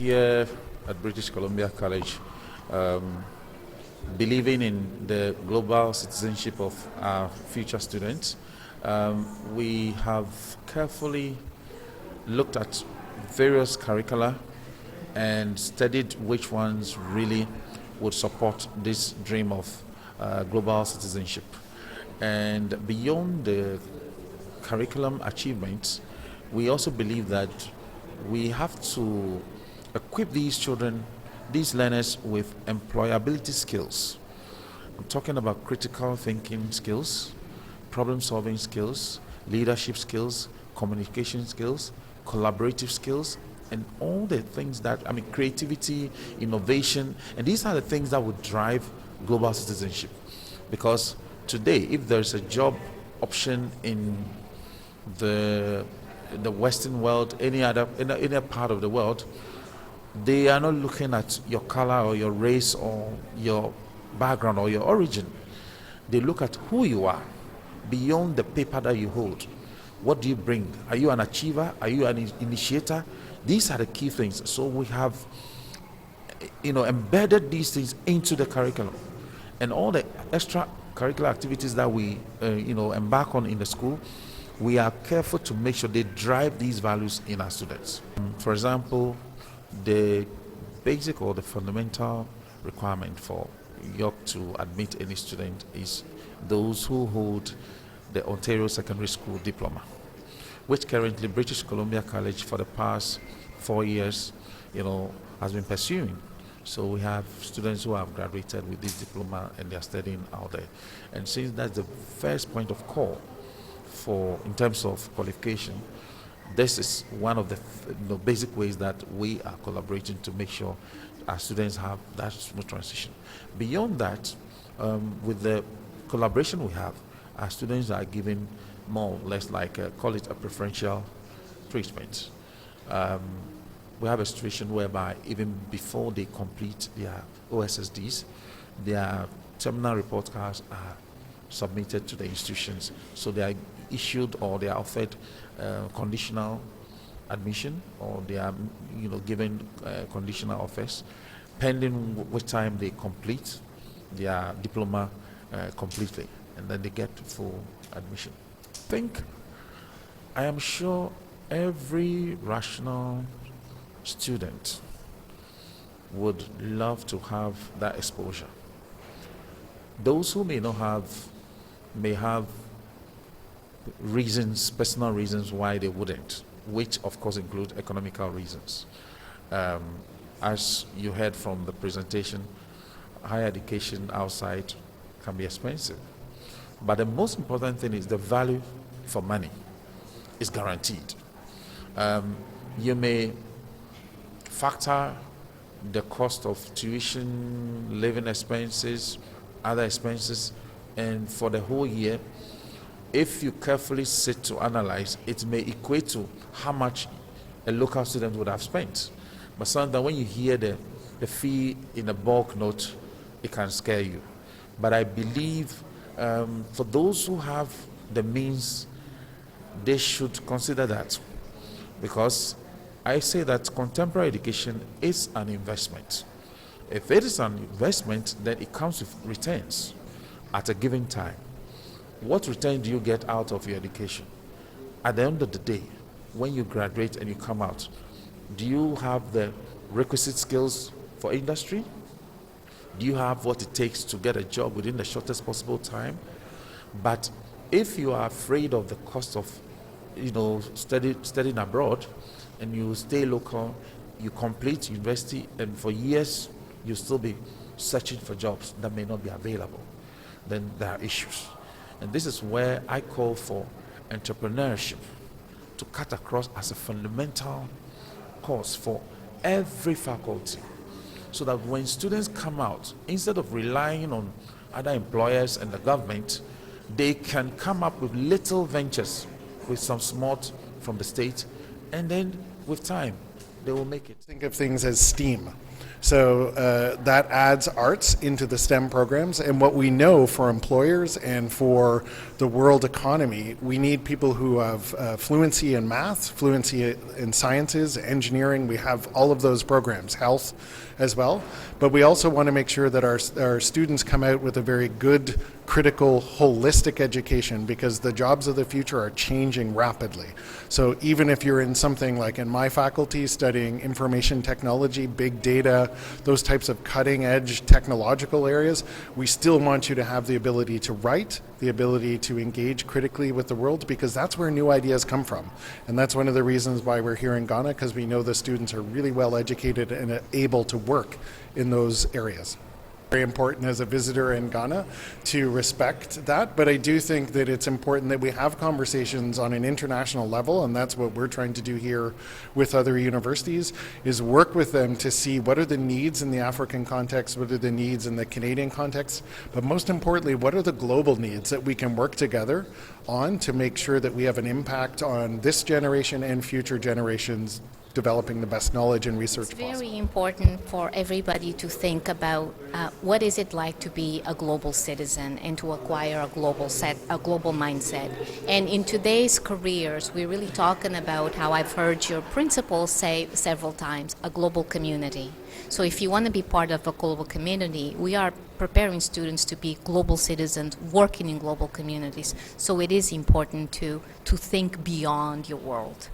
here at British Columbia College, um, believing in the global citizenship of our future students, we have carefully looked at various curricula and studied which ones really would support this dream of global citizenship. And beyond the curriculum achievements, we also believe that we have to equip these children, these learners, with employability skills. I'm talking about critical thinking skills, problem solving skills, leadership skills, communication skills, collaborative skills, and all the things that, creativity, innovation, and these are the things that would drive global citizenship. Because today, if there's a job option in the Western world, any other part of the world, they are not looking at your color or your race or your background or your origin. They look at who you are beyond the paper that you hold. What do you bring? Are you an achiever? Are you an initiator? These are the key things. So we have, embedded these things into the curriculum, and all the extra curricular activities that we, embark on in the school. We are careful to make sure they drive these values in our students. For example, the basic or the fundamental requirement for York to admit any student is those who hold the Ontario Secondary School diploma, which currently British Columbia College for the past 4 years, has been pursuing. So we have students who have graduated with this diploma and they are studying out there. And since that's the first point of call in terms of qualification, this is one of the basic ways that we are collaborating to make sure our students have that smooth transition. Beyond that, with the collaboration we have, our students are given more or less call it a preferential treatment. We have a situation whereby even before they complete their OSSDs, their terminal report cards are submitted to the institutions. So they are issued or they are offered conditional admission, or they are given conditional offers pending which time they complete their diploma completely, and then they get full admission. I am sure every rational student would love to have that exposure. Those who may not have may have reasons, personal reasons why they wouldn't, which of course include economical reasons. As you heard from the presentation, higher education outside can be expensive. But the most important thing is the value for money is guaranteed. You may factor the cost of tuition, living expenses, other expenses, and for the whole year, if you carefully sit to analyze, it may equate to how much a local student would have spent. But sometimes when you hear the fee in a bulk note, it can scare you. But I believe for those who have the means, they should consider that, because I say that contemporary education is an investment. If it is an investment, then it comes with returns at a given time. What return do you get out of your education? At the end of the day, when you graduate and you come out, do you have the requisite skills for industry? Do you have what it takes to get a job within the shortest possible time? But if you are afraid of the cost of studying abroad, and you stay local, you complete university, and for years you'll still be searching for jobs that may not be available, then there are issues. And this is where I call for entrepreneurship to cut across as a fundamental course for every faculty, so that when students come out, instead of relying on other employers and the government, they can come up with little ventures with some smart from the state, and then with time they will make it. Think of things as STEAM. So that adds arts into the STEM programs. And what we know for employers and for the world economy, we need people who have fluency in math, fluency in sciences, engineering. We have all of those programs, health as well. But we also want to make sure that our students come out with a very good, critical, holistic education, because the jobs of the future are changing rapidly. So even if you're in something like in my faculty studying information technology, big data, those types of cutting edge technological areas, we still want you to have the ability to write, the ability to engage critically with the world, because that's where new ideas come from. And that's one of the reasons why we're here in Ghana, because we know the students are really well educated and able to work in those areas. Very important as a visitor in Ghana to respect that, but I do think that it's important that we have conversations on an international level, and that's what we're trying to do here with other universities, is work with them to see what are the needs in the African context, what are the needs in the Canadian context, but most importantly, what are the global needs that we can work together on to make sure that we have an impact on this generation and future generations, developing the best knowledge and research possible. It's very important for everybody to think about what is it like to be a global citizen and to acquire a global mindset. And in today's careers, we're really talking about how I've heard your principal say several times, a global community. So if you want to be part of a global community, we are preparing students to be global citizens working in global communities. So it is important to think beyond your world.